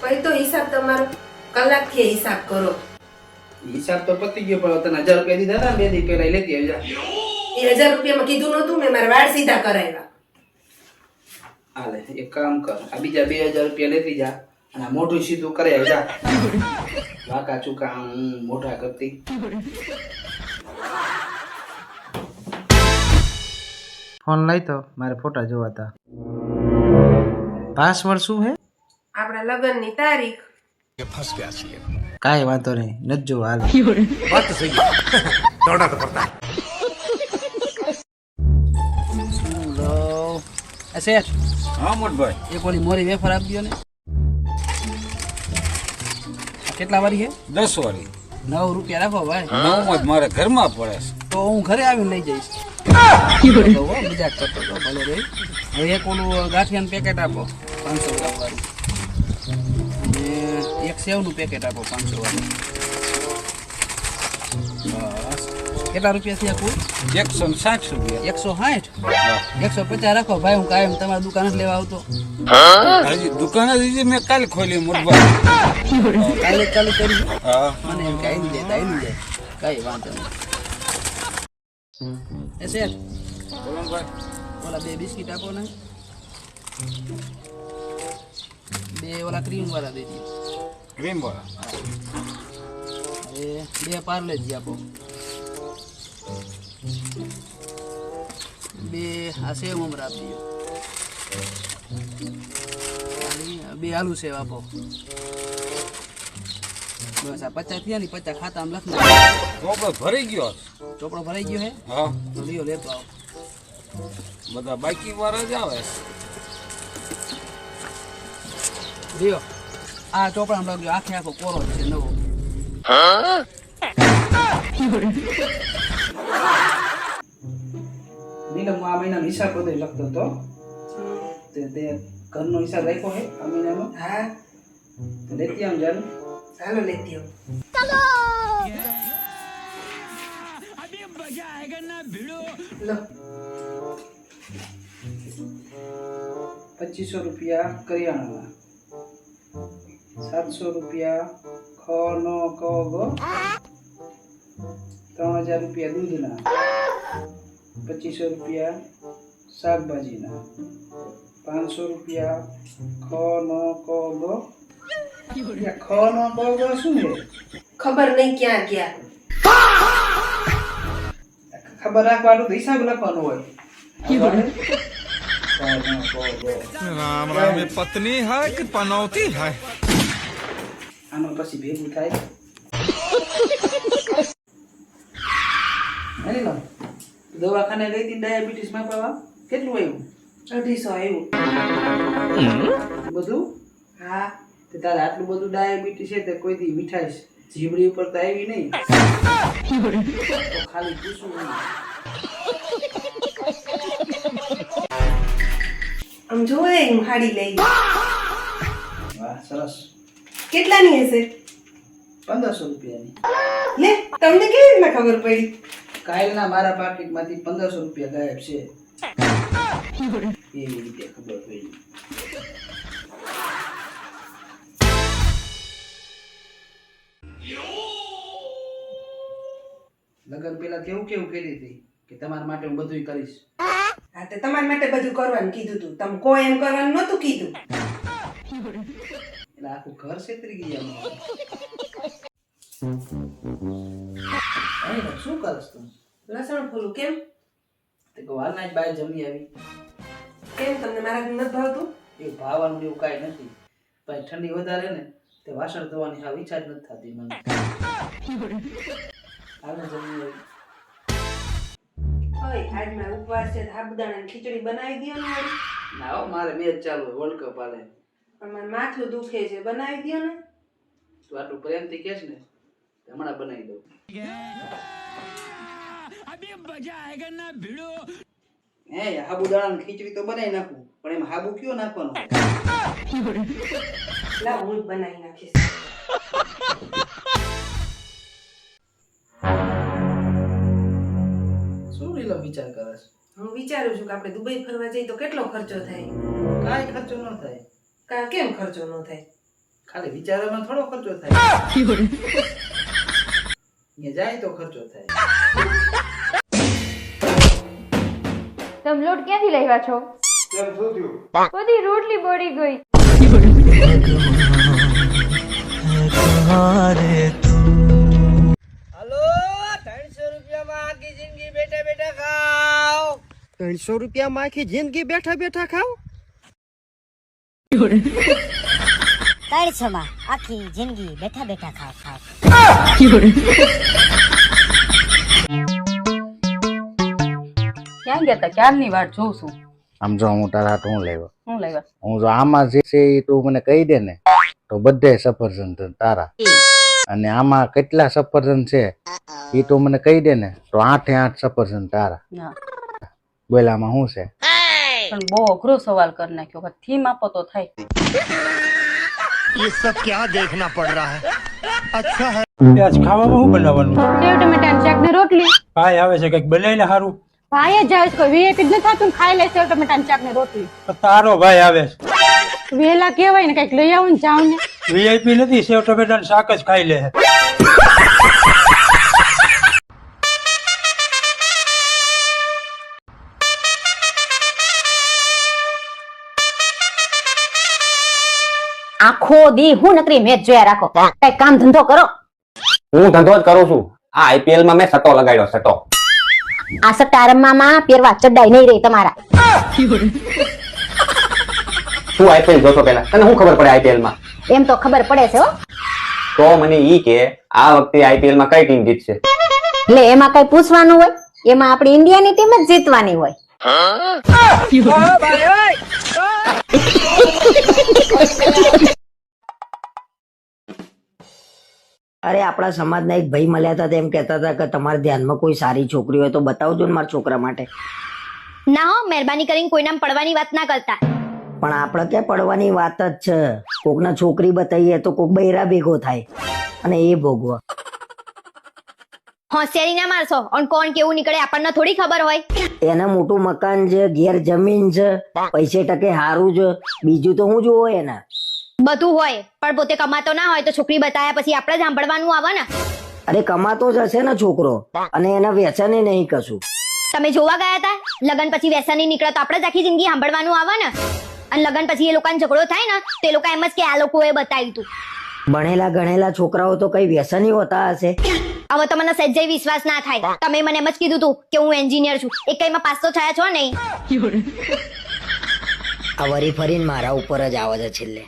પછી તો હિસાબ તમારો કલાકથી હિસાબ કરો. હિસાબ તો પતી ગયો પણ તને 1000 રૂપિયા દીધા હતા ને 2 દી પહેલા લેતી આવજા. એ 1000 રૂપિયામાં કીધું નહોતું મેં મારા વાળ સીધા કરાવ્યા. હાલે એક કામ કર, આ બીજા 2000 રૂપિયા લેતી જા અને આ મોઢું સીધું કરી આવજા. વાકા ચૂકા મોઢા કરતી. ફોન લઈ તો મારે ફોટા જોવાતા. પાસવર્ડ શું હે? આપણા લગ્નની તારીખ. કાંઈ વાંધો નહીં, નથી જોવા હાલ. શેઠ હા મોટભાઈ, એક ઓલી મોરી વેફર આપી દો ને. કેટલા વાળી છે? 10 વાળી. 9 રૂપિયા રાખો ભાઈ. 9 જ મારે ઘરમાં પડે છે. તો હું ઘરે આવીને લઈ જઈશ. મજાક કરતો હતો ભલે રે. હવે એક ઓલું ગાંઠિયાનું પેકેટ આપો 500 ગ્રામ વાળું, અને એક સેવનું પેકેટ આપો 500 વાળું. બસ. કેટલા રૂપિયા થયા કુલ? 160 રૂપિયા. 160? 150 રાખો ભાઈ, હું કાયમ તમારી દુકાન જ લેવા આવતો. હજી દુકાન જ મેં કાલે ખોલી મોટભાઈ. કાલે ચાલુ કરી. હા મને એમ કે આવી જાય કાંઈ વાંધો નહીં. એ શેઠ બોલો ને ભાઈ. ઓલા 2 બિસ્કિટ આપો ને, 2 ઓલા ક્રીમ વાળા દઈ દો. ક્રીમ વાળા. હવે 2 પાર્લેજી આપો, 2 આ સેવ મમરા આપી દો, 2 આલુ સેવ આપો. બસ આ 50 થયા ને, 50 ખાતામાં લખ નાખો. ચોપડો ભરી ગયો. ચોપડો ભરાઈ ગયો હે? હા તો લ્યો લેતો આવો. બધા બાકી વાળા જ આવે. લ્યો આ ચોપડામાં લાગ્યો, આખે આખો કોરો છે નવો. નીલમ આ મહિનાનો હિસાબ બધો લખતો હતો. તે ઘરનો હિસાબ રાખ્યો હે આ મહિનાનો. હા તો લેતી આમ જાન. ચાલો લેતી આવો. 2500 રૂપિયા કરિયાણાના, 700 રૂપિયા ખનો કગો, 3000 રૂપિયા દૂધના, 2500 રૂપિયા શાકભાજીના, 500 રૂપિયા ખનો કગો. ખનો કગો શું છે? ખબર નહીં ક્યાં ગયા. ખબર રાખવાનું તો હિસાબ લખવાનો હોય. राम राम, ये पत्नी है कि पनौती है? આનો પછી ભેગું થાય. અરે લો દવાખાને ગઈ હતી ડાયાબિટીસ માપવા, કેટલું આવ્યું? 250 આવ્યું. બધું? હા તે તારે આટલું બધું ડાયાબિટીસ છે તે કોઈથી મીઠાઈ જીબડી ઉપર તો આવી નહીં. તો ખાલી પૂછું નહીં. આમ જોવે હું હાડી લઈ ગઈ. વાહ સરસ. કેટલાની હશે? 1500 રૂપિયાની. લે તમને કેવી રીતના ખબર પડી? કાલના મારા પાકીટમાંથી 1500 રૂપિયા ગાયબ છે. એવી રીતે ખબર પડી. લગન પેલા કેવું કેવું કરી હતી કે તમારા માટે હું બધું કરીશ. હા તે તમારા માટે બધું કરવાનું કીધું તું, તમે કોઈ એમ કરવાનું નહોતું કીધું. એટલે આખું ઘર છેતરી ગયા. શું કરસ તું? લસણ ફૂલું કેમ? તે વારના જ બાય જમી આવી. કેમ તમને મારા નથી ભાવતું? એ ભાવવાનું એવું કાંઈ નથી, પણ ઠંડી વધારે ને તે વાસણ ધોવાની હા ઈચ્છા જ નથી થતી મને. હાલ જમી આવી. ઓય આજ મારો ઉપવાસ છે, સાબુદાણાની ખીચડી બનાવી દો ને વળી. ના હો, મારે મેચ ચાલુ હોય, વર્લ્ડ કપ હાલે. પણ મારું માથું દુખે છે, બનાવી દો ને. તું આટલું પ્રેમથી કહેશ ને તો હમણાં બનાવી દઉં. હે સાબુદાણાની ખીચડી તો બનાવી નાખું, પણ એમાં સાબુ કયો નાખવાનો? લાવ હું જ બનાવી નાખીશ. શું રીલો વિચાર કરસ? હું વિચારું છું કે આપણે દુબઈ ફરવા જઈએ તો કેટલો ખર્ચો થાય? કાંઈ ખર્ચો ન થાય. કેમ ખર્ચો ન થાય? ખાલી વિચારવામાં થોડો ખર્ચો થાય. અહીંયા જાય તો ખર્ચો થાય. તમે લોટ ક્યાંથી લાવ્યા છો? કેમ શું થયું? બધી રોટલી બળી ગઈ. હાલો 300 રૂપિયામાં આખી જિંદગી બેઠા બેઠા ખાઓ. 300 રૂપિયામાં આખી જિંદગી બેઠા બેઠા ખાવ? 300 માં આખી જિંદગી બેઠા બેઠા ખાવ ખાવ. ક્યાં ગયા તા? ક્યારની વાત જોઉં છું. આમ જો હું તારા હાટુ હું લેવા હું લાવ્યા? હું જો આમાં જે છે એ તું મને કહી દે ને તો બધે સફરજન તારા, અને આમાં કેટલા સફરજન છે એ તું મને કહી દે ને તો 8 સફરજન તારા. હા. બોલ આમાં શું છે? પણ બહુ અઘરો સવાલ કરી નાખ્યો. થીમ આપો તો થાય. ये सब क्या देखना पड़ रहा है? अच्छा है. આજ ખાવામાં શું બનાવવાનું? સેવ ટમેટાની શાક ને રોટલી. ભાઈ આવે છે કંઈક બનાવીને સારું. ભાઈ જ આવે છે, કોઈ વીઆઈપી જ નથી થતું ને ખાઈ લે સેવ ટમેટાની શાક ને રોટલી. તો તારો ભાઈ આવે છે. વેલા કેવાય ને કઈક લઈ આવું ને જાવ ને. વીઆઈપી નથી, સેવ ટમેટાનું શાક જ ખાઈ લે. આખો દી હું નકરી મેચ જોયા રાખો. કઈ કામ ધંધો કરો. હું ધંધો જ કરું છું. આ આઈપીએલ માં મેં સટ્ટો લગાડ્યો. સટ્ટો આ સટ્ટા રમવામાં પહેરવા ચડાઈ નહીં રહી તમારા. તું આઈપીએલ જોતો પેલા, તને શું ખબર પડે આઈપીએલ માં? એમ તો ખબર પડે છે હો. તો મને ઈ કે આ વખતે આઈપીએલ માં કઈ ટીમ જીતશે? એટલે એમાં કઈ પૂછવાનું હોય? એમાં આપણી ઇન્ડિયાની ટીમ જ જીતવાની હોય. અરે આપણા સમાજના એક ભાઈ મળ્યા હતા, તેમ કહેતા હતા કે તમારા ધ્યાનમાં કોઈ સારી છોકરી હોય તો બતાવજો ને મારા છોકરા માટે. ના હો, મહેરબાની કરીને કોઈના પડવાની વાત ના કરતા. પણ આપણે ક્યાં પડવાની વાત જ છે. કોકના છોકરી બતાવીએ તો કોક બૈરા ભેગો થાય અને એ ભોગવા. હોશિયારી ના મારશો. અને કોણ કેવું નીકળે આપણને થોડી ખબર હોય. એને મોટું મકાન છે, ઘેર જમીન છે, પૈસે ટકે હારું છે, બીજું તો હું જોવો એને. બધું હોય પણ પોતે કમાતો ના હોય તો છોકરી બતાવ્યા પછી આપણે જ સાંભળવાનું આવે ને. અરે કમાતો જ હશે ને છોકરો, અને એના વ્યસન નહીં કશું. તમે જોવા ગયા હતા? લગન પછી વ્યસન નહીં નીકળે તો આપણે જ આખી જિંદગી સાંભળવાનું આવે ને. અને લગન પછી એ લોકોને ઝઘડો થાય ને તો એ લોકો એમ જ કે આ લોકોએ બતાવ્યું તું. ભણેલા ગણેલા છોકરાઓ તો કઈ વ્યસની હોતા હશે. હવે તો મને સહેજે વિશ્વાસ ના થાય. તમે મને એમ જ કીધું તું કે હું એન્જિનિયર છું. એક કઈમાં પાસ તો થયા છો નહીં. આ વરી ફરીને મારા ઉપર જ આવે છે છેલ્લે.